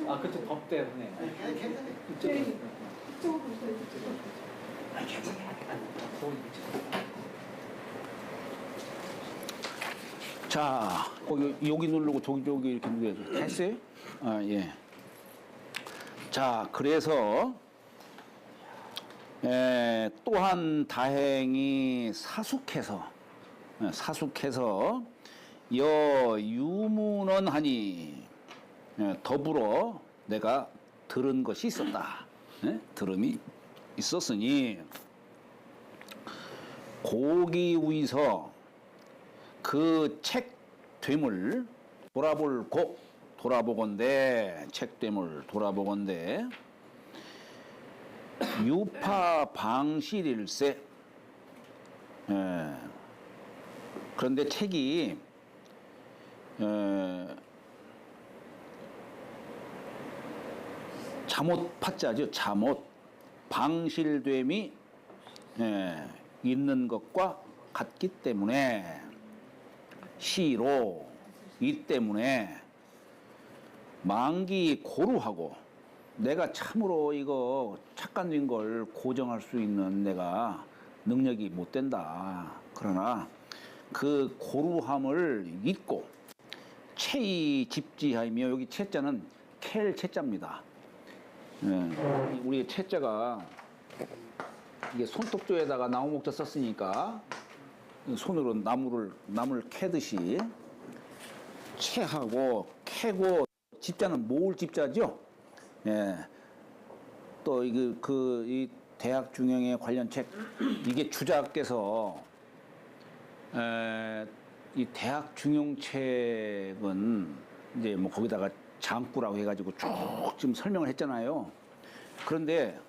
아, 그쵸, 덥 때문에. 아니, 괜찮아요. 이쪽으로 보세요. 이쪽으로. 아니, 괜찮아요. 자, 여기 누르고 저기 이렇게 누르야죠. 됐어요? 아, 예. 자, 그래서 또한 다행히 사숙해서 유문원 하니 더불어 내가 들은 것이 있었다. 들음이 있었으니 고기위서 그 책됨을 돌아보건대 책됨을 돌아보건대 유파 방실일세. 그런데 책이 잠옷 파자죠. 잠옷 방실됨이 있는 것과 같기 때문에 시로 이 때문에 만기 고루하고 내가 참으로 이거 착각된 걸 고정할 수 있는 내가 능력이 못 된다. 그러나 그 고루함을 잊고 체이 집지하이며 여기 채자는 켈 채자입니다. 우리의 채자가 이게 손톱조에다가 나무목자 썼으니까 손으로 나무를 캐듯이 채하고 캐고 집자는 모을 집자죠. 또 이 대학 중형에 관련 책 이게 주자께서 이 대학 중용 책은 이제 뭐 거기다가 장구라고 해가지고 쭉 지금 설명을 했잖아요. 그런데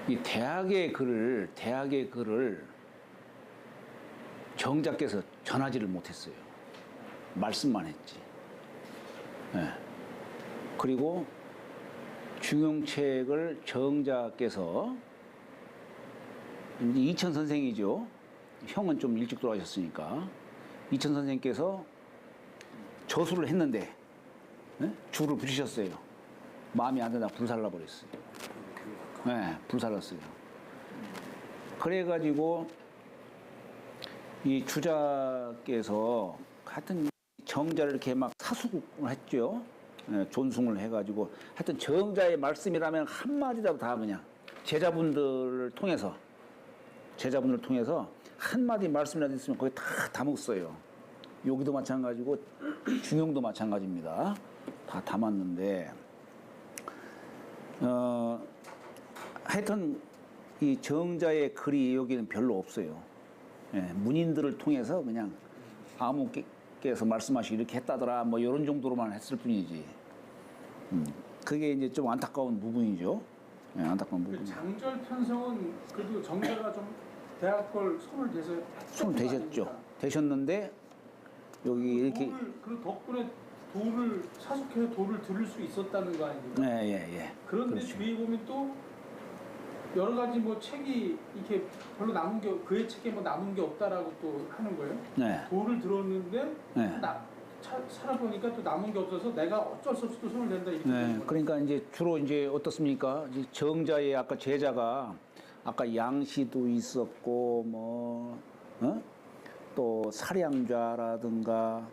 이 대학의 글을 정자께서 전하지를 못했어요. 말씀만 했지. 그리고 중용책을 정자께서 이천 선생이죠. 형은 좀 일찍 돌아가셨으니까 이천 선생께서 저수를 했는데 줄을 붙이셨어요. 마음이 안 드나 불살라 버렸어요. 불살랐어요. 그래가지고 이 주자께서 하여튼 정자를 이렇게 막 사수를 했죠. 존숭을 해가지고 하여튼 정자의 말씀이라면 한마디라도 다 그냥 제자분들을 통해서 한마디 말씀이라도 있으면 거기 다 담았어요. 여기도 마찬가지고 중용도 마찬가지입니다. 다 담았는데 하여튼 이 정자의 글이 여기는 별로 없어요. 문인들을 통해서 그냥 아무께서 말씀하시고 이렇게 했다더라 뭐 이런 정도로만 했을 뿐이지. 그게 이제 좀 안타까운 부분이죠. 안타까운 부분. 장절 편성은 그래도 정자가 좀 대학 걸 손을 대셨죠. 대셨는데 여기 이렇게 그 덕분에 도를 사숙해서 도를 들을 수 있었다는 거 아닙니까? 그런데 그렇죠. 뒤에 보면 또 여러 가지 뭐 책이 이렇게 별로 남은 게 그의 책에 뭐 남은 게 없다라고 또 하는 거예요. 도를 들었는데 살아보니까 또 남은 게 없어서 내가 어쩔 수 없이 또 손을 댄다 이렇게 되는 거예요. 그러니까 이제 주로 이제 어떻습니까? 이제 정자의 아까 제자가 아까 양시도 있었고 또 사량좌라든가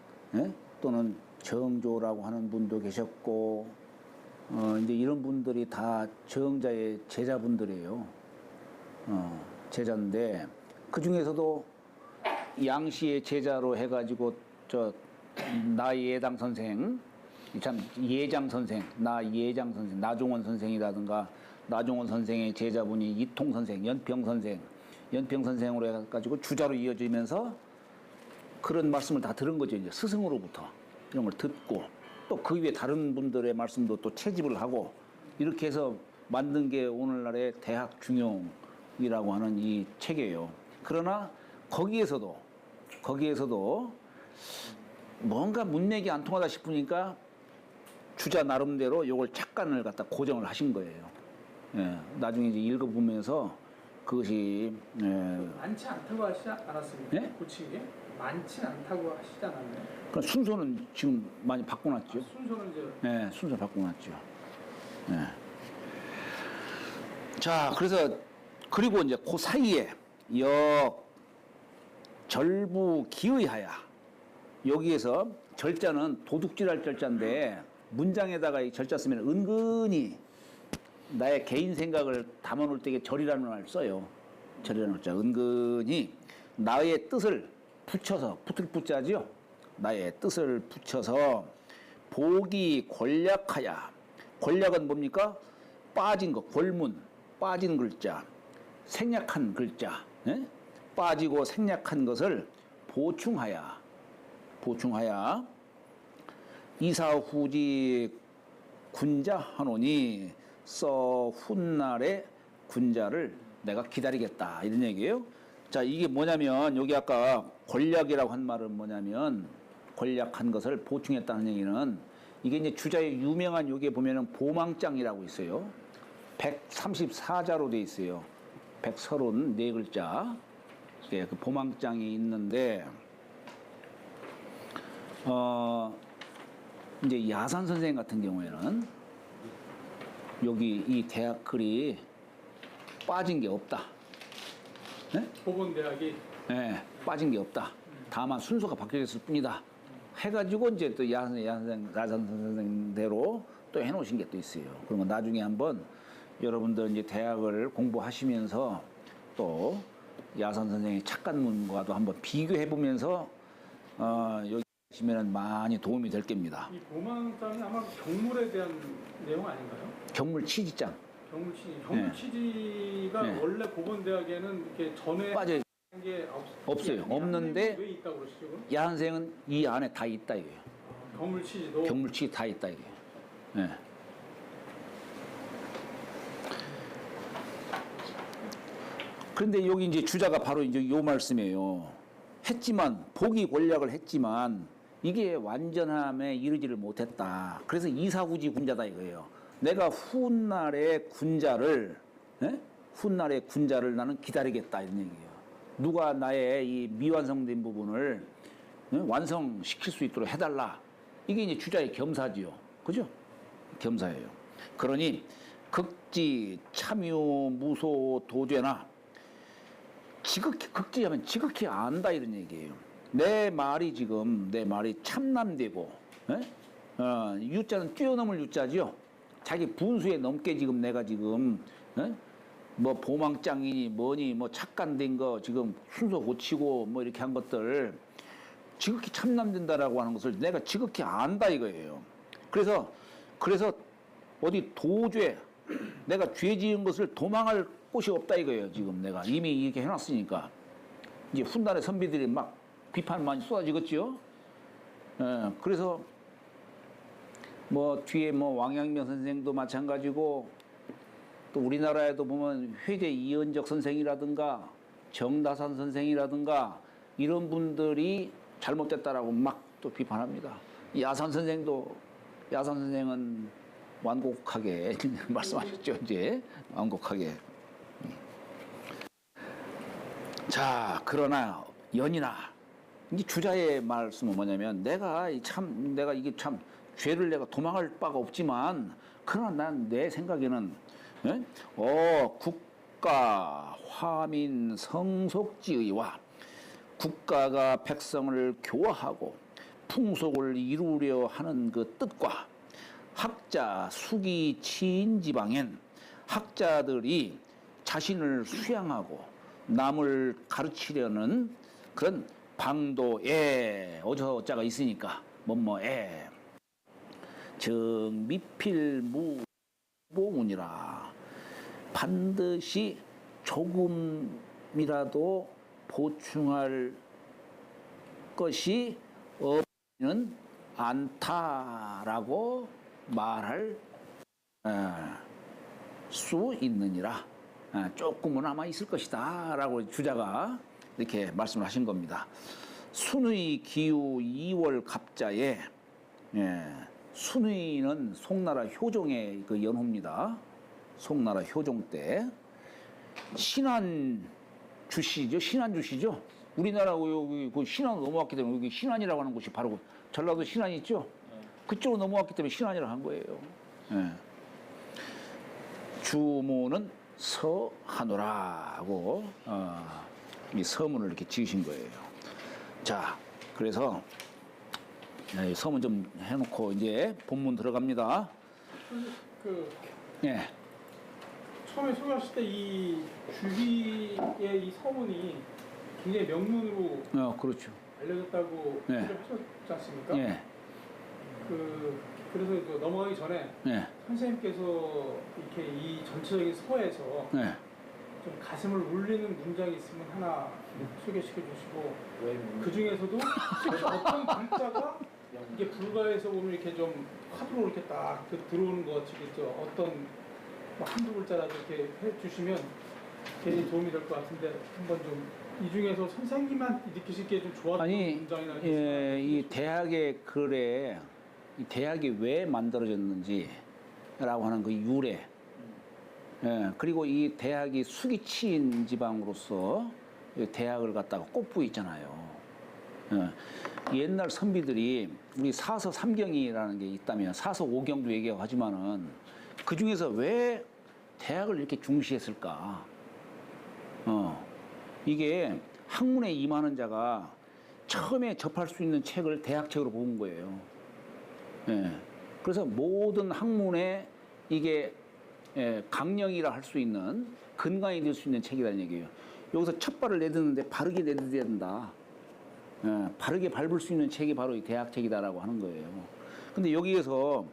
또는 정조라고 하는 분도 계셨고 이제 이런 분들이 다 정자의 제자분들이에요. 제자인데 그 중에서도 양씨의 제자로 해가지고 나예당 선생, 참 예장 선생, 나예장 선생, 나종원 선생이라든가 나종원 선생의 제자분이 이통 선생, 연평 선생으로 해가지고 주자로 이어지면서 그런 말씀을 다 들은 거죠. 이제 스승으로부터 이런 걸 듣고 또 그 위에 다른 분들의 말씀도 또 채집을 하고 이렇게 해서 만든 게 오늘날의 대학 중용이라고 하는 이 책이에요. 그러나 거기에서도 뭔가 문맥이 안 통하다 싶으니까 주자 나름대로 이걸 착간을 갖다 고정을 하신 거예요. 나중에 이제 읽어보면서 그것이 많지 않다고 하시지 않았습니까? 네? 고친 게? 많진 않다고 하시잖아요. 그 순서는 지금 많이 바꿔놨죠. 순서는 이제 네, 순서 바꿔놨죠. 네. 자, 그래서 그리고 이제 그 사이에 절부기의하야 여기에서 절자는 도둑질할 절자인데 문장에다가 이 절자 쓰면 은근히 나의 개인 생각을 담아놓을 때 절이라는 말 써요. 절이라는 자 은근히 나의 뜻을 붙여서 붙을 붙자지요. 나의 뜻을 붙여서 복이 권략하야. 권략은 뭡니까? 빠진 거, 골문, 빠진 글자, 생략한 글자, 예? 빠지고 생략한 것을 보충하야. 이사후지 군자 하노니 써 훗날의 군자를 내가 기다리겠다 이런 얘기예요. 자, 이게 뭐냐면 여기 아까 권략이라고 한 말은 뭐냐면 권략한 것을 보충했다는 얘기는 이게 이제 주자의 유명한 여기에 보면은 보망장이라고 있어요. 134자로 돼 있어요. 134글자. 예, 그 보망장이 있는데 이제 야산 선생님 같은 경우에는 여기 이 대학 글이 빠진 게 없다. 네? 보건대학이 네, 빠진 게 없다. 다만 순서가 바뀌었을 뿐이다. 해가지고 이제 또 야산 선생대로 또 해놓으신 게 또 있어요. 그런 거 나중에 한번 여러분들 이제 대학을 공부하시면서 또 야산 선생의 착간문과도 한번 비교해 보면서 여기 보시면 많이 도움이 될 겁니다. 이 보망장이 아마 경물에 대한 내용 아닌가요? 경물 취지장. 경물 취지가 네. 원래 보건대학에는 이렇게 전에 빠져 게 없어요. 없는데 왜 있다고 그러시죠? 그럼? 야산 선생은 이 안에 다 있다 이거예요. 경물 취지도 경물 취지 다 있다 이거예요. 네. 그런데 여기 이제 주자가 바로 이제 요 말씀이에요. 했지만 복이 권략을 했지만 이게 완전함에 이르지를 못했다. 그래서 이사구지 군자다 이거예요. 내가 훗날의 군자를 훗날의 군자를 나는 기다리겠다 이런 얘기예요. 누가 나의 이 미완성된 부분을 완성시킬 수 있도록 해달라. 이게 이제 주자의 겸사지요. 그죠? 겸사예요. 그러니 극지 참유 무소 도죄나 지극히 극지하면 지극히 안다 이런 얘기예요. 내 말이 참남되고 유자는 뛰어넘을 유자지요. 자기 분수에 넘게 지금 내가 지금 뭐 보망장이니 뭐니 뭐 착간된 거 지금 순서 고치고 뭐 이렇게 한 것들 지극히 참남된다라고 하는 것을 내가 지극히 안다 이거예요. 그래서 어디 도죄 내가 죄 지은 것을 도망할 곳이 없다 이거예요. 지금 내가 이미 이렇게 해놨으니까 이제 훗날의 선비들이 막 비판 많이 쏟아지겠죠. 그래서 뭐 뒤에 뭐 왕양명 선생도 마찬가지고 또 우리나라에도 보면 회제 이은적 선생이라든가 정다산 선생이라든가 이런 분들이 잘못됐다라고 막 또 비판합니다. 야산 선생은 완곡하게 말씀하셨죠. 이제 완곡하게. 자, 그러나 연이나 이제 주자의 말씀은 뭐냐면 내가 이게 참 죄를 내가 도망할 바가 없지만 그러나 난 내 생각에는 국가 화민 성속지의와 국가가 백성을 교화하고 풍속을 이루려 하는 그 뜻과 학자 수기 치인 지방엔 학자들이 자신을 수양하고 남을 가르치려는 그런 방도에 어저자가 있으니까 뭐뭐에 정미필무보문이라 반드시 조금이라도 보충할 것이 없는 않다라고 말할 수 있느니라. 조금은 아마 있을 것이다 라고 주자가 이렇게 말씀을 하신 겁니다. 순의 기후 2월 갑자에 순의는 송나라 효종의 그 연호입니다. 송나라 효종 때 신안주시죠. 우리나라 여기 그 신안 넘어왔기 때문에 여기 신안이라고 하는 곳이 바로 전라도 신안 있죠? 그쪽으로 넘어왔기 때문에 신안이라고 한 거예요. 예. 주모는 서하노라고 이 서문을 이렇게 지으신 거예요. 자, 그래서 서문 좀 해놓고 이제 본문 들어갑니다. 그 예, 처음에 소개하실 때 이 주희의 이 서문이 굉장히 명문으로 그렇죠. 알려졌다고 네. 얘기를 하셨지 않습니까? 예, 그래서 그 넘어가기 전에 예, 선생님께서 이렇게 이 전체적인 서에서 예. 좀 가슴을 울리는 문장이 있으면 하나 소개시켜 주시고 그 중에서도 어떤 글자가 이게 불가에서 보면 이렇게 좀 화두로 이렇게 딱 들어오는 것 같이 어떤 뭐 한두 글자라도 이렇게 해주시면 굉장히 도움이 될 것 같은데 한번 좀 이 중에서 선생님만 느끼시기에 좀 좋았던 아니, 문장이나 예, 이 대학의 글에 이 대학이 왜 만들어졌는지라고 하는 그 유래, 예, 그리고 이 대학이 수기치인 지방으로서 이 대학을 갖다가 꼽고 있잖아요. 예, 옛날 선비들이 우리 사서 삼경이라는 게 있다면 사서 오경도 얘기하고 하지만은 그 중에서 왜 대학을 이렇게 중시했을까? 이게 학문에 임하는 자가 처음에 접할 수 있는 책을 대학책으로 본 거예요. 예. 그래서 모든 학문에 이게 강령이라 할 수 있는 근간이 될 수 있는 책이라는 얘기예요. 여기서 첫 발을 내딛는데 바르게 내딛어야 된다. 바르게 밟을 수 있는 책이 바로 이 대학책이다라고 하는 거예요. 근데 여기에서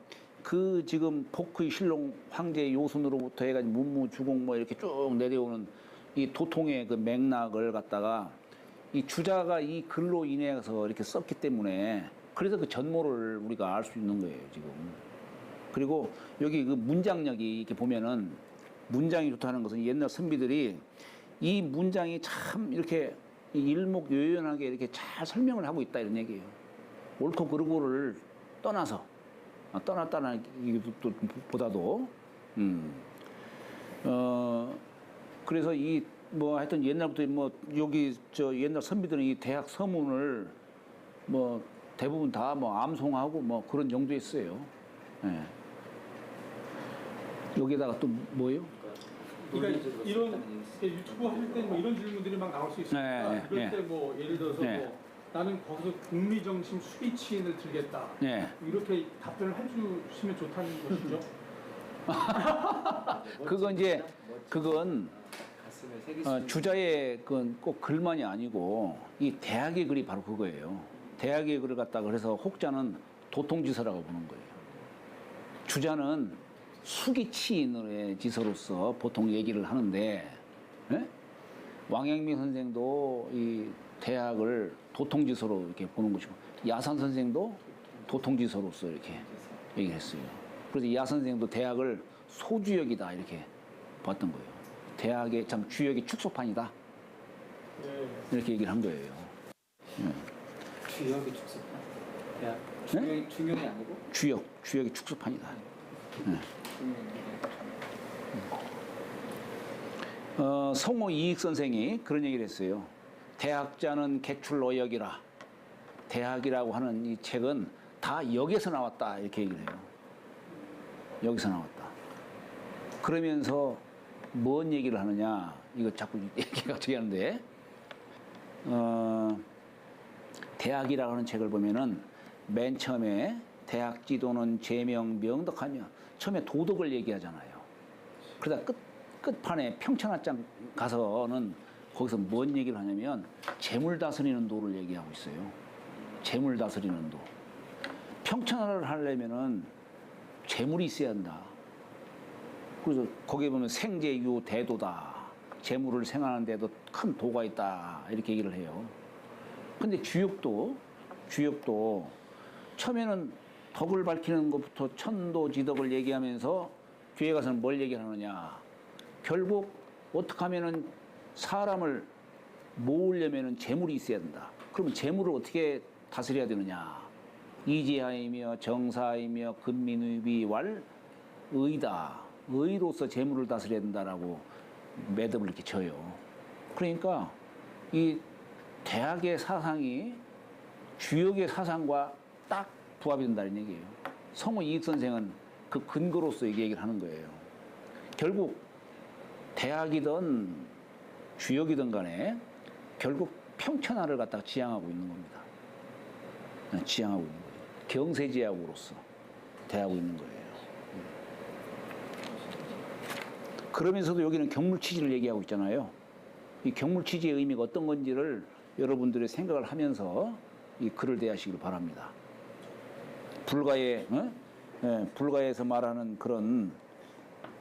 그 지금 포크의 신롱 황제 요순으로부터 해가지고 문무 주공 뭐 이렇게 쭉 내려오는 이 도통의 그 맥락을 갖다가 이 주자가 이 글로 인해서 이렇게 썼기 때문에 그래서 그 전모를 우리가 알 수 있는 거예요, 지금. 그리고 여기 그 문장력이 이렇게 보면은 문장이 좋다는 것은 옛날 선비들이 이 문장이 참 이렇게 일목요연하게 이렇게 잘 설명을 하고 있다 이런 얘기예요. 옳고 그르고를 떠나서 떠났다는 보다도 그래서 이 뭐 하여튼 옛날부터 뭐 여기 저 옛날 선비들은 이 대학 서문을 뭐 대부분 다 뭐 암송하고 뭐 그런 정도였어요. 예. 여기다가 또 뭐예요? 그러니까 이런 유튜브 하실 때 뭐 이런 질문들이 막 나올 수 있으니까 네, 이럴 네. 때 뭐 예를 들어서 네. 뭐 나는 거기서 국리정심 수비치인을 들겠다 예. 이렇게 답변을 해주시면 좋다는 것이죠. 그건 주자의 그건 꼭 글만이 아니고 이 대학의 글이 바로 그거예요. 대학의 글을 갖다가 그래서 혹자는 도통지서라고 보는 거예요. 주자는 수기치인의 지서로서 보통 얘기를 하는데, 예? 왕陽明 선생도 이 대학을 도통지서로 이렇게 보는 것이고, 야산 선생도 도통지서로서 이렇게 얘기를 했어요. 그래서 야 선생도 대학을 소주역이다 이렇게 봤던 거예요. 대학의 참 주역이 축소판이다. 이렇게 얘기를 한 거예요. 주역이 축소판. 대학 네? 중용이 아니고 주역이 축소판이다. 성호 이익 선생이 그런 얘기를 했어요. 대학자는 객출노역이라. 대학이라고 하는 이 책은 다 역에서 나왔다 이렇게 얘기를 해요. 여기서 나왔다. 그러면서 뭔 얘기를 하느냐, 이거 자꾸 얘기가 어떻게 하는데, 대학이라고 하는 책을 보면은 맨 처음에 대학 지도는 제명 명덕하며 처음에 도덕을 얘기하잖아요. 그러다 끝판에 평천하장 가서는 거기서 뭔 얘기를 하냐면 재물 다스리는 도를 얘기하고 있어요. 재물 다스리는 도. 평천을 하려면은 재물이 있어야 한다. 그래서 거기에 보면 생재유 대도다. 재물을 생하는 데도 큰 도가 있다. 이렇게 얘기를 해요. 근데 주역도 처음에는 덕을 밝히는 것부터 천도지덕을 얘기하면서 뒤에 가서는 뭘 얘기하느냐. 결국 어떻게 하면은 사람을 모으려면은 재물이 있어야 된다. 그러면 재물을 어떻게 다스려야 되느냐. 이지하이며 정사이며 근민의비왈 의다. 의로서 재물을 다스려야 된다라고 매듭을 이렇게 쳐요. 그러니까 이 대학의 사상이 주역의 사상과 딱 부합이 된다는 얘기예요. 성우 이익 선생은 그 근거로서 이 얘기를 하는 거예요. 결국 대학이든 주역이든 간에 결국 평천하를 갖다가 지향하고 있는 겁니다. 지향하고 있는 거예요. 경세지학으로서 대하고 있는 거예요. 그러면서도 여기는 경물치지를 얘기하고 있잖아요. 이 경물치지의 의미가 어떤 건지를 여러분들의 생각을 하면서 이 글을 대하시길 바랍니다. 불가에서 말하는 그런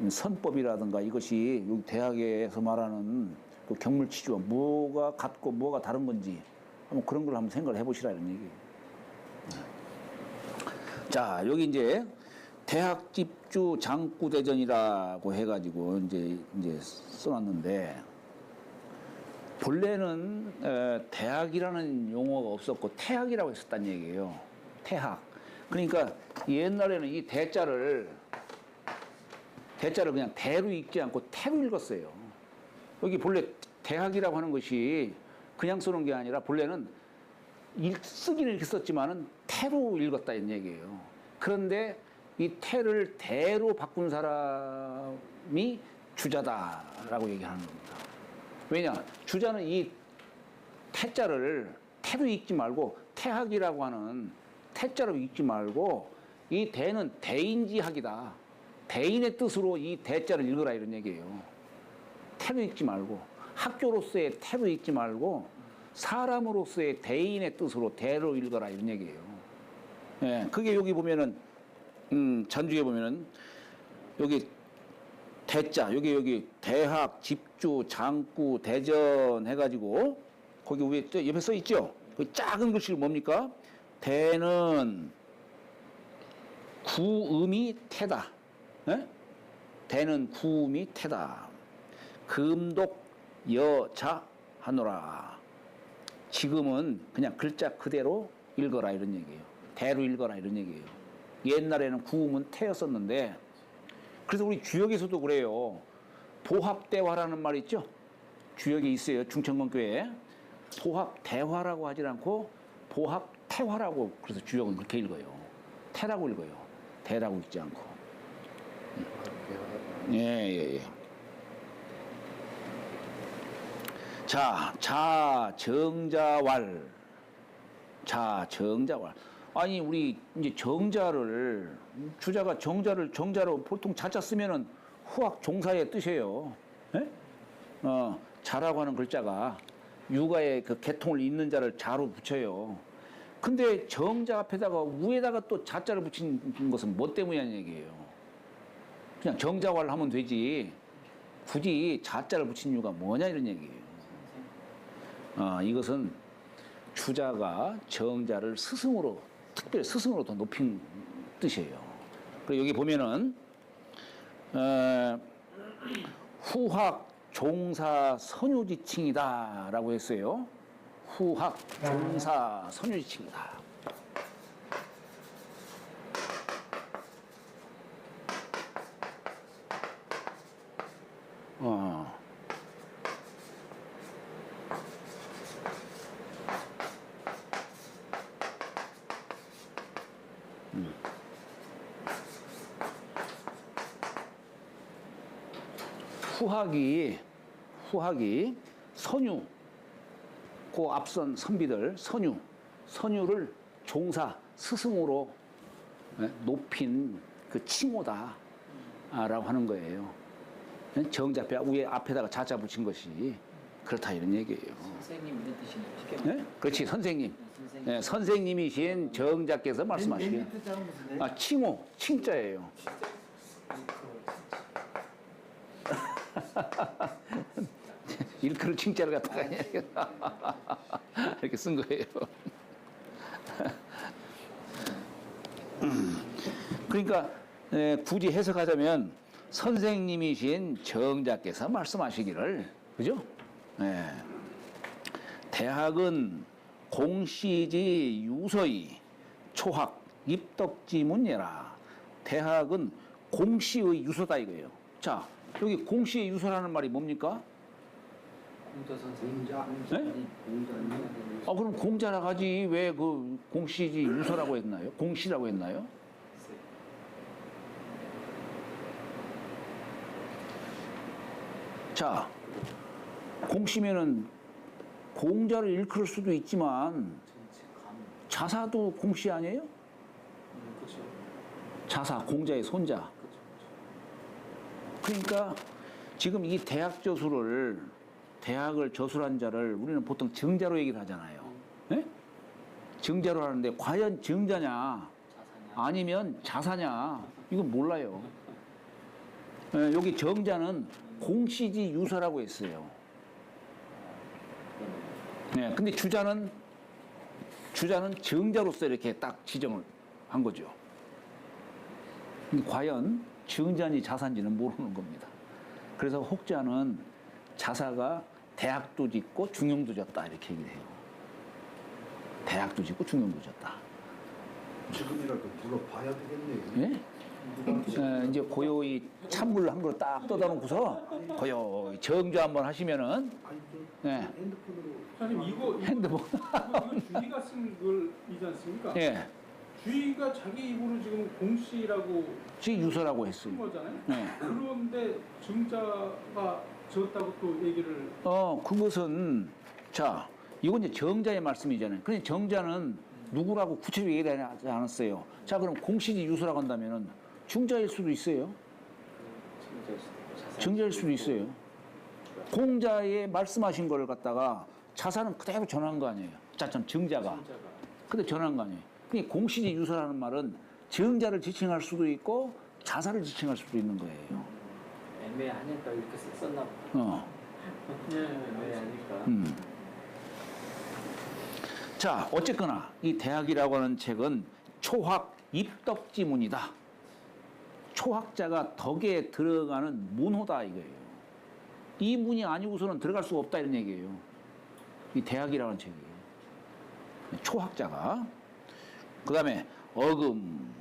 선법이라든가 이것이 여기 대학에서 말하는 그 경물치지와 뭐가 같고 뭐가 다른 건지 한번 그런 걸 한번 생각을 해보시라 이런 얘기예요. 자, 여기 이제 대학 집주 장구대전이라고 해가지고 이제 써놨는데 본래는 대학이라는 용어가 없었고 태학이라고 했었단 얘기예요. 태학. 그러니까 옛날에는 이 대자를 그냥 대로 읽지 않고 태로 읽었어요. 여기 본래 대학이라고 하는 것이 그냥 쓰는 게 아니라 본래는 쓰기는 이렇게 썼지만은 태로 읽었다 이런 얘기예요. 그런데 이 태를 대로 바꾼 사람이 주자다라고 얘기하는 겁니다. 왜냐? 주자는 이 태자를 태로 읽지 말고 태학이라고 하는 태자로 읽지 말고 이 대는 대인지학이다. 대인의 뜻으로 이 대자를 읽으라 이런 얘기예요. 태로 읽지 말고 학교로서의 태로 읽지 말고 사람으로서의 대인의 뜻으로 대로 읽어라 이런 얘기예요. 예, 그게 여기 보면은 전주에 보면은 여기 대자 여기 대학 집주 장구 대전 해가지고 거기 위에 옆에 써 있죠. 그 작은 글씨를 뭡니까? 대는 구음이 태다. 예? 대는 구음이 태다. 금독 여자 하노라. 지금은 그냥 글자 그대로 읽어라 이런 얘기예요. 대로 읽어라 이런 얘기예요. 옛날에는 구음은 태였었는데 그래서 우리 주역에서도 그래요. 보합대화라는 말 있죠. 주역에 있어요. 중천권교회에. 보합대화라고 하지 않고 보합태화라고 그래서 주역은 그렇게 읽어요. 태라고 읽어요. 대라고 읽지 않고. 예. 자, 정자왈. 아니, 우리 이제 정자를, 주자가 정자로 보통 자자 쓰면은 후학 종사의 뜻이에요. 예? 자라고 하는 글자가 육아의 그 계통을 잇는 자를 자로 붙여요. 근데 정자 앞에다가 위에다가 또 자자를 붙인 것은 뭐 때문이냐는 얘기예요. 그냥 정자왈 하면 되지. 굳이 자자를 붙인 이유가 뭐냐 이런 얘기예요. 이것은 주자가 정자를 특별히 스승으로 더 높인 뜻이에요. 그리고 여기 보면은 후학 종사 선유지칭이다라고 했어요. 후학 종사 선유지칭이다. 후학이 선유, 그 앞선 선비들 선유를 종사 스승으로 높인 그 칭호다라고 하는 거예요. 정자 위에 앞에다가 자자 붙인 것이 그렇다 이런 얘기예요. 선생님 이런 뜻이네요. 네? 그렇지 선생님. 네, 선생님이신 정자께서 말씀하시게요. 칭호, 칭자예요. 일컬을 칭자를 갖다가 이렇게 쓴 거예요. 그러니까 굳이 해석하자면 선생님이신 정자께서 말씀하시기를, 그죠? 대학은 공시지 유서이 초학 입덕지문예라. 대학은 공시의 유서다 이거예요. 자, 여기 공시의 유서라는 말이 뭡니까? 공자 선생님. 네? 공자님. 그럼 공자라 하지 왜 그 공시지 유서라고 했나요? 공시라고 했나요? 자, 공시면은 공자를 일컬을 수도 있지만 자사도 공시 아니에요? 그렇죠. 자사, 공자의 손자. 그러니까 지금 이 대학 저수를 대학을 저술한 자를 우리는 보통 증자로 얘기를 하잖아요. 예? 증자로 하는데 과연 증자냐 자사냐. 아니면 자사냐 이건 몰라요. 예, 여기 정자는 공시지 유서라고 했어요. 네, 근데 주자는 정자로서 이렇게 딱 지정을 한 거죠. 근데 과연 정자인지 자사인지는 모르는 겁니다. 그래서 혹자는 자사가 대학도 짓고 중용도 졌다 이렇게 얘기를 해요. 대학도 짓고 중용도 졌다. 지금이라도 불러봐야 되겠네요. 예? 이제 고요히 찬물 한 그릇 딱 떠다 놓고서 고요히 정주 한번 하시면은 아니, 예. 핸드폰으로. 사장님 이거 핸드폰. 주의가 쓴 글이지 않습니까? 예. 주의가 자기 입으로 지금 공시라고 지 유서라고 쓴 했어요. 거잖아요. 예. 그런데 증자가 지었다고 또 얘기를 그것은 자, 이건 이제 정자의 말씀이잖아요. 근데 정자는 누구라고 구체적으로 얘기하지 않았어요. 자, 그럼 공시지 유서라고 한다면은 중자일 수도 있어요. 정자일 수도 있어요. 공자의 말씀하신 걸 갖다가 자사는 그대로 전한 거 아니에요. 자, 참 정자가. 근데 전한 거 아니에요. 그러니까 공시지 유서라는 말은 정자를 지칭할 수도 있고 자사를 지칭할 수도 있는 거예요. 애매하니까 이렇게 썼나 봐. 애매하니까. 자, 어쨌거나 이 대학이라고 하는 책은 초학 입덕지문이다. 초학자가 덕에 들어가는 문호다 이거예요. 이 문이 아니고서는 들어갈 수가 없다 이런 얘기예요. 이 대학이라는 책이. 초학자가. 그 다음에 어금,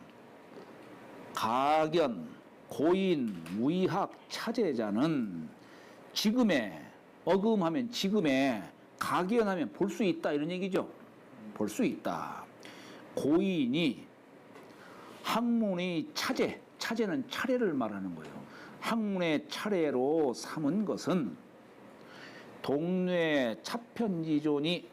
가견, 고인, 무의학, 차제자는 지금의, 어금하면 지금의, 가견하면 볼 수 있다 이런 얘기죠. 볼 수 있다. 고인이 학문의 차제, 차제는 차례를 말하는 거예요. 학문의 차례로 삼은 것은 동뇌 차편지존이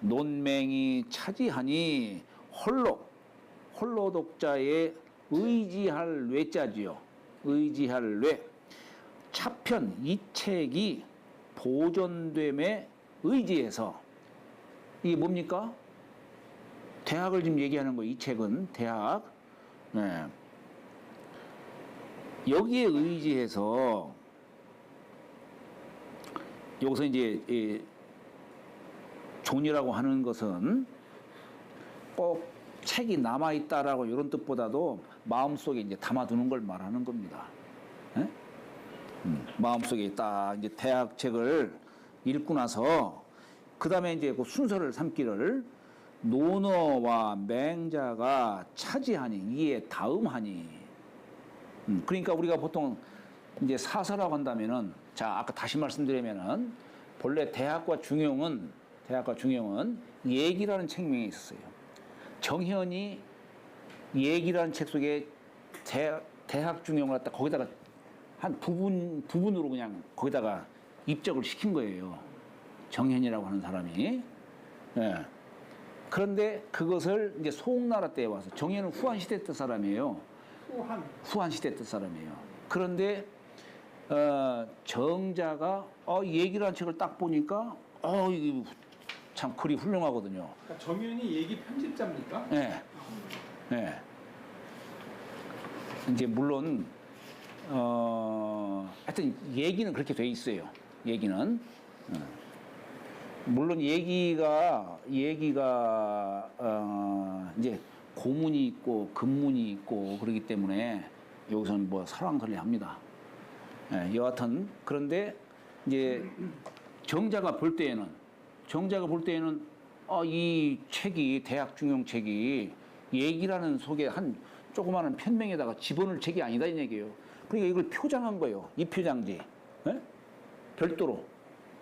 논맹이 차지하니 홀로 독자의 의지할 뇌자지요. 의지할 뇌. 차편 이 책이 보존됨에 의지해서 이게 뭡니까? 대학을 지금 얘기하는 거예요. 이 책은 대학. 네. 여기에 의지해서 여기서 이제 이 존이라고 하는 것은 꼭 책이 남아있다라고 이런 뜻보다도 마음속에 이제 담아두는 걸 말하는 겁니다. 네? 마음속에 딱 이제 대학 책을 읽고 나서 그 다음에 이제 그 순서를 삼기를 논어와 맹자가 차지하니 이에 다음하니. 그러니까 우리가 보통 이제 사서라고 한다면은 자 아까 다시 말씀드리면은 본래 대학과 중용은 얘기라는 책명이 있었어요. 정현이 얘기라는 책 속에 대학 중용을 갖다 거기다가 한 부분으로 그냥 거기다가 입적을 시킨 거예요. 정현이라고 하는 사람이. 예. 그런데 그것을 이제 송나라 때에 와서 정현은 후한 시대 때 사람이에요. 후한 시대 때 사람이에요. 그런데 정자가 얘기라는 책을 딱 보니까 이게 참 글이 훌륭하거든요. 그러니까 정현이 얘기 편집자입니까? 네. 네. 이제 물론 하여튼 얘기는 그렇게 돼 있어요. 얘기는 물론 얘기가 이제 고문이 있고 근문이 있고 그러기 때문에 여기서는 뭐 설왕설래 합니다. 예, 여하튼 그런데 이제 정자가 볼 때에는 이 책이 대학 중용 책이 얘기라는 속에 한 조그마한 편명에다가 집어넣을 책이 아니다 이 얘기예요. 그러니까 이걸 표장한 거예요. 이 표장지. 예? 별도로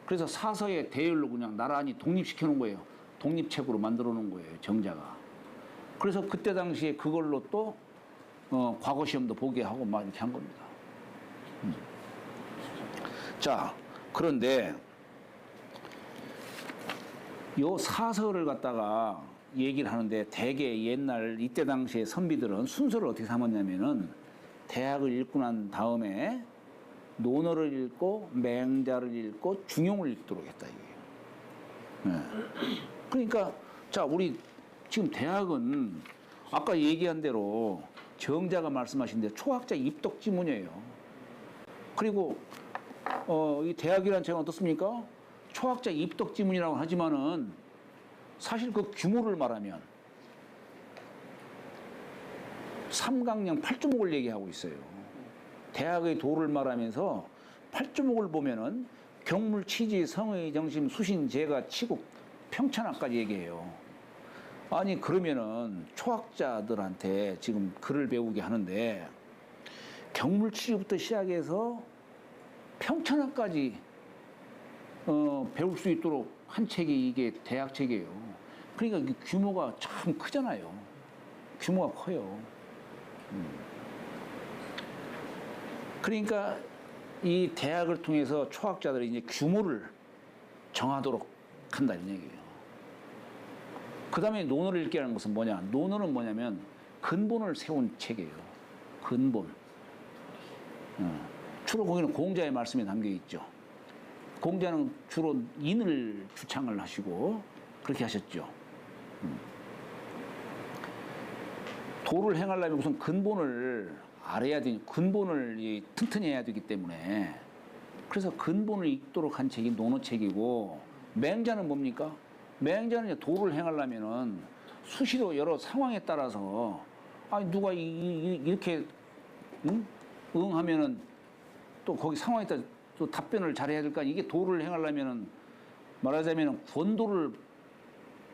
그래서 사서의 대열로 그냥 나란히 독립시켜 놓은 거예요. 독립책으로 만들어 놓은 거예요, 정자가. 그래서 그때 당시에 그걸로 또 과거 시험도 보게 하고 막 이렇게 한 겁니다. 자, 그런데 요 사서를 갖다가 얘기를 하는데 대개 옛날 이때 당시에 선비들은 순서를 어떻게 삼았냐면은 대학을 읽고 난 다음에 논어를 읽고 맹자를 읽고 중용을 읽도록 했다 이게요. 네. 그러니까 자 우리 지금 대학은 아까 얘기한 대로 정자가 말씀하신 대로 초학자 입덕지문이에요. 그리고 이 대학이라는 책은 어떻습니까? 초학자 입덕지문이라고 하지만은 사실 그 규모를 말하면 삼강령 팔조목을 얘기하고 있어요. 대학의 도를 말하면서 팔조목을 보면은 경물, 치지, 성의, 정심, 수신, 재가, 치국, 평천하까지 얘기해요. 아니 그러면은 초학자들한테 지금 글을 배우게 하는데 경물, 치지부터 시작해서 평천하까지 배울 수 있도록 한 책이 이게 대학 책이에요. 그러니까 규모가 참 크잖아요. 규모가 커요. 그러니까 이 대학을 통해서 초학자들이 이제 규모를 정하도록 한다 이런 얘기예요. 그 다음에 논어를 읽게 하는 것은 뭐냐? 논어는 뭐냐면 근본을 세운 책이에요. 근본. 주로 거기는 공자의 말씀이 담겨 있죠. 공자는 주로 인을 주창을 하시고 그렇게 하셨죠. 도를 행하려면 우선 근본을 알아야 되니 근본을 튼튼히 해야 되기 때문에 그래서 근본을 읽도록 한 책이 논어책이고 맹자는 뭡니까? 맹자는 도를 행하려면은 수시로 여러 상황에 따라서 아니 누가 이렇게 응 하면은 또 거기 상황에 따라 또 답변을 잘해야 될 거 아니에요. 이게 도를 행하려면은 말하자면은 권도를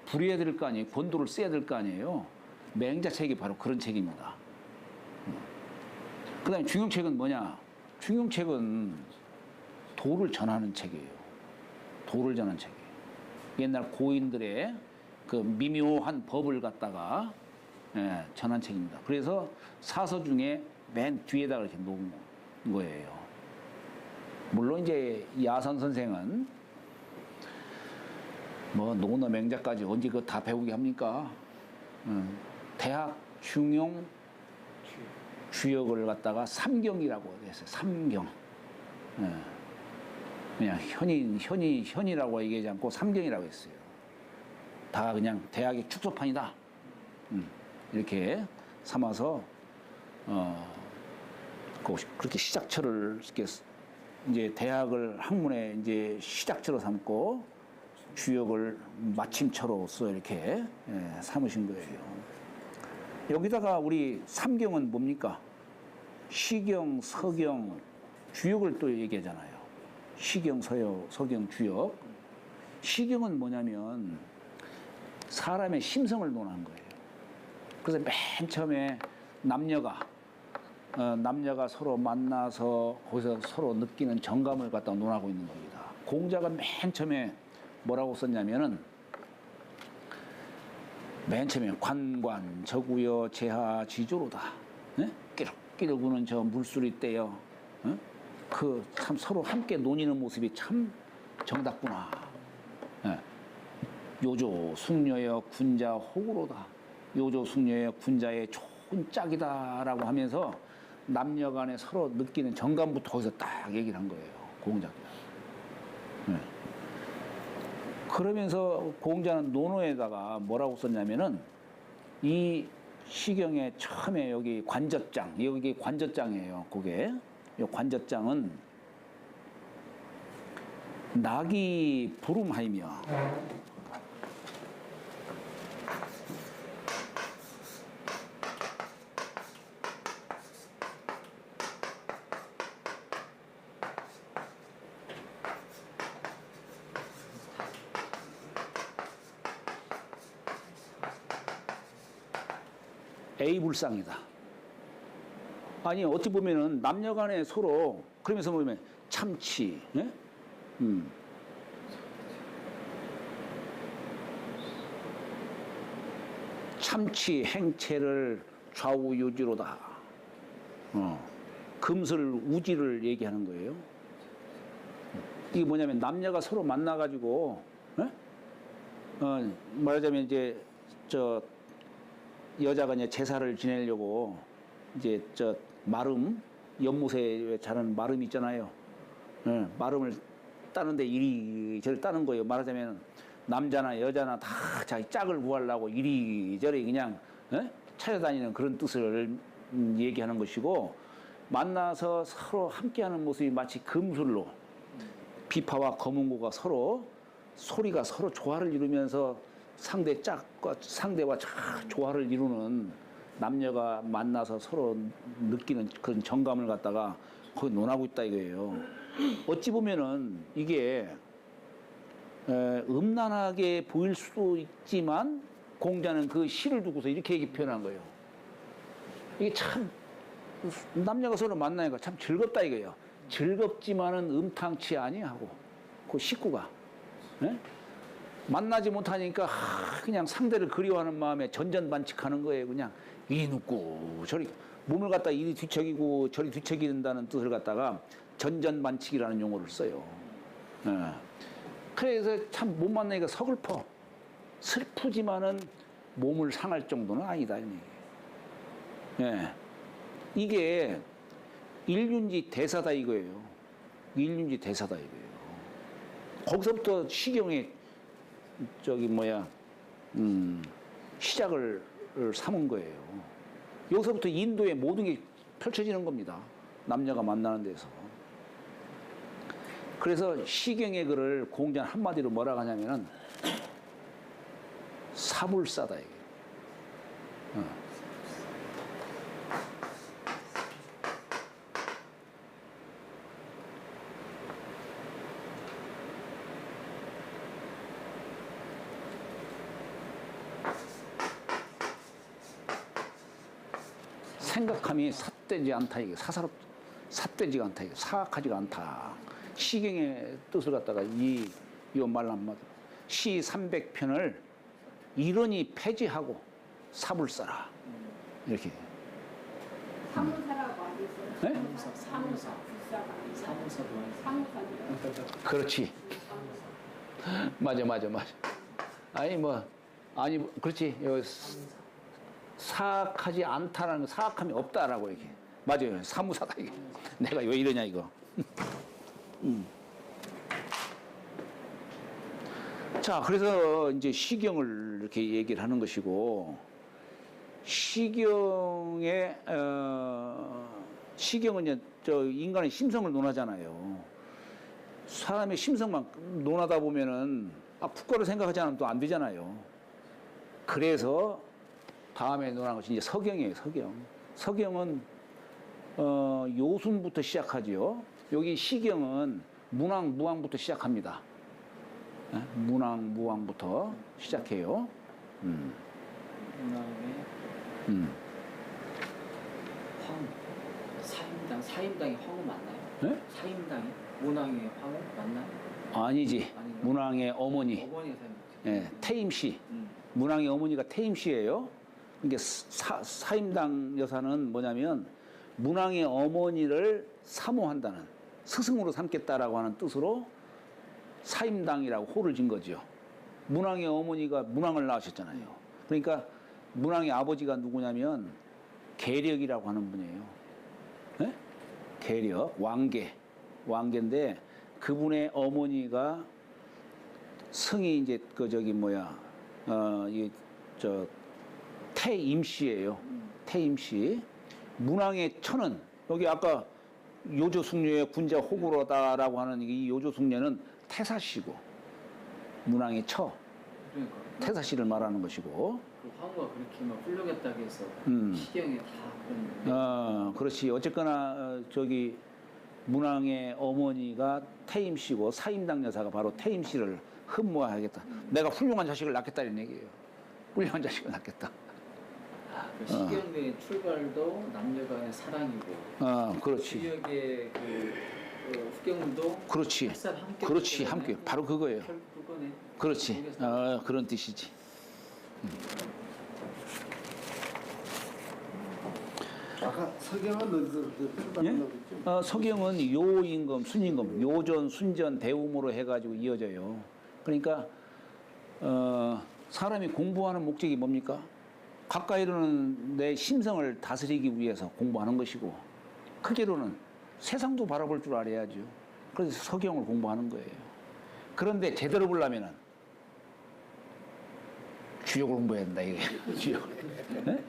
부려야 될 거 아니에요. 권도를 써야 될 거 아니에요. 맹자 책이 바로 그런 책입니다. 그 다음에 중용책은 뭐냐? 중용책은 도를 전하는 책이에요. 도를 전하는 책이에요. 옛날 고인들의 그 미묘한 법을 갖다가 전한 책입니다. 그래서 사서 중에 맨 뒤에다가 이렇게 놓은 거예요. 물론 이제 야선 선생은 뭐 논어 맹자까지 언제 그거 다 배우게 합니까? 대학 중용 주역을 갖다가 삼경이라고 했어요. 삼경. 그냥 현이라고 얘기하지 않고 삼경이라고 했어요. 다 그냥 대학의 축소판이다. 이렇게 삼아서 그렇게 시작처를 이렇게 이제 대학을 학문의 이제 시작처로 삼고 주역을 마침처로서 이렇게 삼으신 거예요. 여기다가 우리 삼경은 뭡니까? 시경, 서경, 주역을 또 얘기하잖아요. 시경, 서경, 주역. 시경은 뭐냐면 사람의 심성을 논하는 거예요. 그래서 맨 처음에 남녀가 서로 만나서 거기서 서로 느끼는 정감을 갖다 논하고 있는 겁니다. 공자가 맨 처음에 뭐라고 썼냐면은 맨 처음에 관관 저구여 제하 지조로다. 끼룩끼룩 우는 저 물소리 떼여. 그 참 서로 함께 논의는 모습이 참 정답구나. 요조 숙녀여 군자 호구로다. 요조 숙녀여 군자의 좋은 짝이다라고 하면서 남녀 간에 서로 느끼는 정감부터 거기서 딱 얘기를 한 거예요. 공자가. 그러면서 공자는 논어에다가 뭐라고 썼냐면은 이 시경의 처음에 여기 관저장, 여기 관저장이에요. 그게 이 관저장은 낙이 부름하이며 A불상이다. 아니 어찌 보면은 남녀간에 서로 그러면서 보면 참치, 참치 행체를 좌우유지로다. 금슬 우지를 얘기하는 거예요. 이게 뭐냐면 남녀가 서로 만나가지고 말하자면 이제 저 여자가 이제 제사를 지내려고 이제 저 마름 연못에 자는 마름 있잖아요. 마름을 따는데 이리저리 따는 거예요. 말하자면 남자나 여자나 다 자기 짝을 구하려고 이리저리 그냥 찾아다니는 그런 뜻을 얘기하는 것이고, 만나서 서로 함께하는 모습이 마치 금술로 비파와 검은고가 서로 소리가 서로 조화를 이루면서 상대 짝과 상대와 조화를 이루는 남녀가 만나서 서로 느끼는 그런 정감을 갖다가 거기 논하고 있다 이거예요. 어찌 보면은 이게 음란하게 보일 수도 있지만 공자는 그 시를 두고서 이렇게 표현한 거예요. 이게 참 남녀가 서로 만나니까 참 즐겁다 이거예요. 즐겁지만은 음탕치 아니하고 그 식구가 만나지 못하니까 그냥 상대를 그리워하는 마음에 전전반칙하는 거예요. 그냥 이리 눕고 저리 몸을 갖다 이리 뒤척이고 저리 뒤척이는다는 뜻을 갖다가 전전반칙이라는 용어를 써요. 그래서 참 못 만나니까 서글퍼. 슬프지만은 몸을 상할 정도는 아니다. 이게 일륜지 대사다 이거예요. 일륜지 대사다 이거예요. 거기서부터 시경의 시작을 삼은 거예요. 여기서부터 인도의 모든 게 펼쳐지는 겁니다. 남녀가 만나는 데서. 그래서 시경의 글을 공자는 한마디로 뭐라고 하냐면은 사불사다 이게. 생각함이 삿되지 않다 이게. 삿되지가 않다 이게. 사악하지가 않다. 시경의 뜻을 갖다가 이 말 한마디. 시 300편을 이론이 폐지하고 사불사라 이렇게. 사무사라고 안 있어요? 네? 사무사. 사무사요. 그렇지. 맞아. 아니 그렇지. 사악하지 않다라는 거, 사악함이 없다라고 이렇게. 맞아요. 사무사다 이게. 내가 왜 이러냐 이거. 자, 그래서 이제 시경을 이렇게 얘기를 하는 것이고, 시경은 이제 저 인간의 심성을 논하잖아요. 사람의 심성만 논하다 보면은 국가를 생각하지 않으면 또 안 되잖아요. 그래서 다음에 논한 것이 이제 서경이에요. 서경은 요순부터 시작하지요. 여기 시경은 문왕, 무왕부터 시작합니다. 문왕, 무왕부터 시작해요. 그다음에 황, 사임당이 황후 맞나요? 네? 사임당이 문왕의 황후 맞나요? 아니지. 아닌가요? 문왕의 어머니. 어머니가 사임당. 예, 태임씨. 문왕의 어머니가 태임씨예요. 이게 사임당 여사는 뭐냐면 문왕의 어머니를 사모한다는, 스승으로 삼겠다라고 하는 뜻으로 사임당이라고 호를 진 거죠. 문왕의 어머니가 문왕을 낳으셨잖아요. 그러니까 문왕의 아버지가 누구냐면 계력이라고 하는 분이에요. 네? 계력, 왕계인데 그분의 어머니가 성이 이제 태임씨예요. 태임씨. 문왕의 처는 여기 아까 요조숙녀의 군자 호구로다라고 하는 이 요조숙녀는 태사씨고, 문왕의 처, 그러니까 태사씨를 말하는 것이고. 그 황후가 그렇게 막 훌륭했다고 해서 시경에 다 그런. 그렇지. 어쨌거나 문왕의 어머니가 태임씨고 사임당 여사가 바로 태임씨를 흠모하겠다. 내가 훌륭한 자식을 낳겠다 이런 얘기예요. 훌륭한 자식을 낳겠다. 그 시경의 출발도 남녀간의 사랑이고. 그렇지. 주역의 흑경도. 그렇지. 함께. 그렇지. 함께. 바로 그거예요. 그거네. 그렇지. 그런 뜻이지. 아까 서경은 어디서 예? 출발한다고 했죠? 서경은 요임금, 순임금, 요전, 순전, 대움으로 해가지고 이어져요. 그러니까 사람이 공부하는 목적이 뭡니까? 가까이로는 내 심성을 다스리기 위해서 공부하는 것이고, 크게로는 세상도 바라볼 줄 알아야죠. 그래서 서경을 공부하는 거예요. 그런데 제대로 보려면은 주역을 공부해야 된다, 이게. 주역. 네?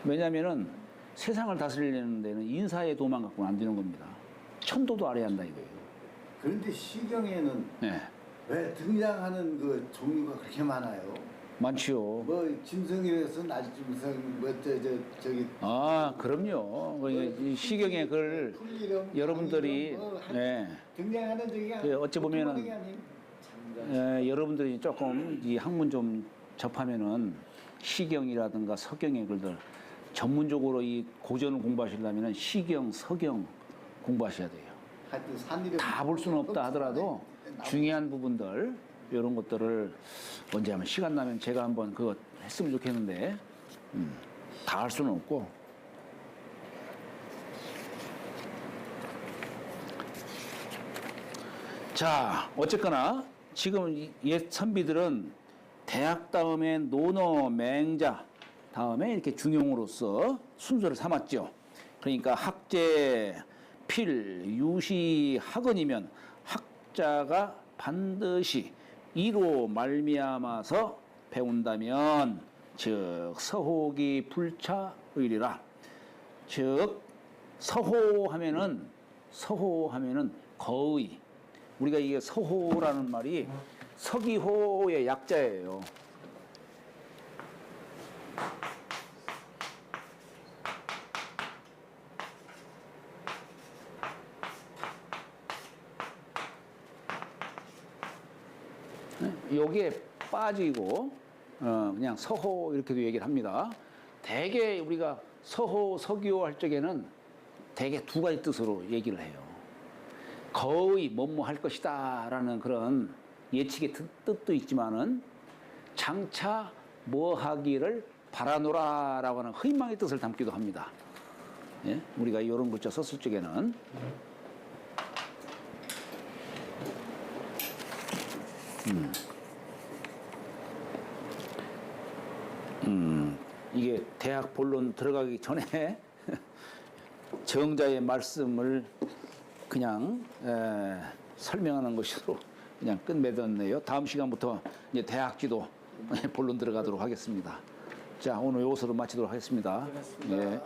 왜냐면은 세상을 다스리려는 데는 인사의 도만 갖고는 안 되는 겁니다. 천도도 알아야 한다, 이거예요. 그런데 시경에는 네. 왜 등장하는 그 종류가 그렇게 많아요? 많지요. 뭐 짐승에서 날짐승 저기 그럼요. 이 시경에 그걸 풀이름, 여러분들이 강이름, 네. 등장하는 저기가 그 어찌 보면은 보통이 아니에요. 여러분들이 조금 이 학문 좀 접하면은 시경이라든가 서경의 글들 전문적으로 이 고전을 공부하시려면은 시경, 서경 공부하셔야 돼요. 하여튼 산이름 다 볼 수는 없다 하더라도 중요한 부분들 이런 것들을 언제 하면 시간 나면 제가 한번 그거 했으면 좋겠는데 다 할 수는 없고. 자, 어쨌거나 지금 옛 선비들은 대학 다음에 논어, 맹자 다음에 이렇게 중용으로서 순서를 삼았죠. 그러니까 학제, 필, 유시, 학언이면 학자가 반드시 이로 말미암아서 배운다면 즉 서호기 불차의리라. 즉 서호하면은 거의, 우리가 이게 서호라는 말이 서기호의 약자예요. 여기에 빠지고 그냥 서호 이렇게도 얘기를 합니다. 대개 우리가 서호, 서기호 할 적에는 대개 두 가지 뜻으로 얘기를 해요. 거의 뭐뭐 할 것이다 라는 그런 예측의 뜻도 있지만은 장차 뭐 하기를 바라노라 라고 하는 희망의 뜻을 담기도 합니다. 예? 우리가 이런 글자 썼을 적에는 이게 대학 본론 들어가기 전에 정자의 말씀을 그냥 설명하는 것으로 그냥 끝맺었네요. 다음 시간부터 이제 대학지도 본론 들어가도록 하겠습니다. 자, 오늘 이것으로 마치도록 하겠습니다. 예.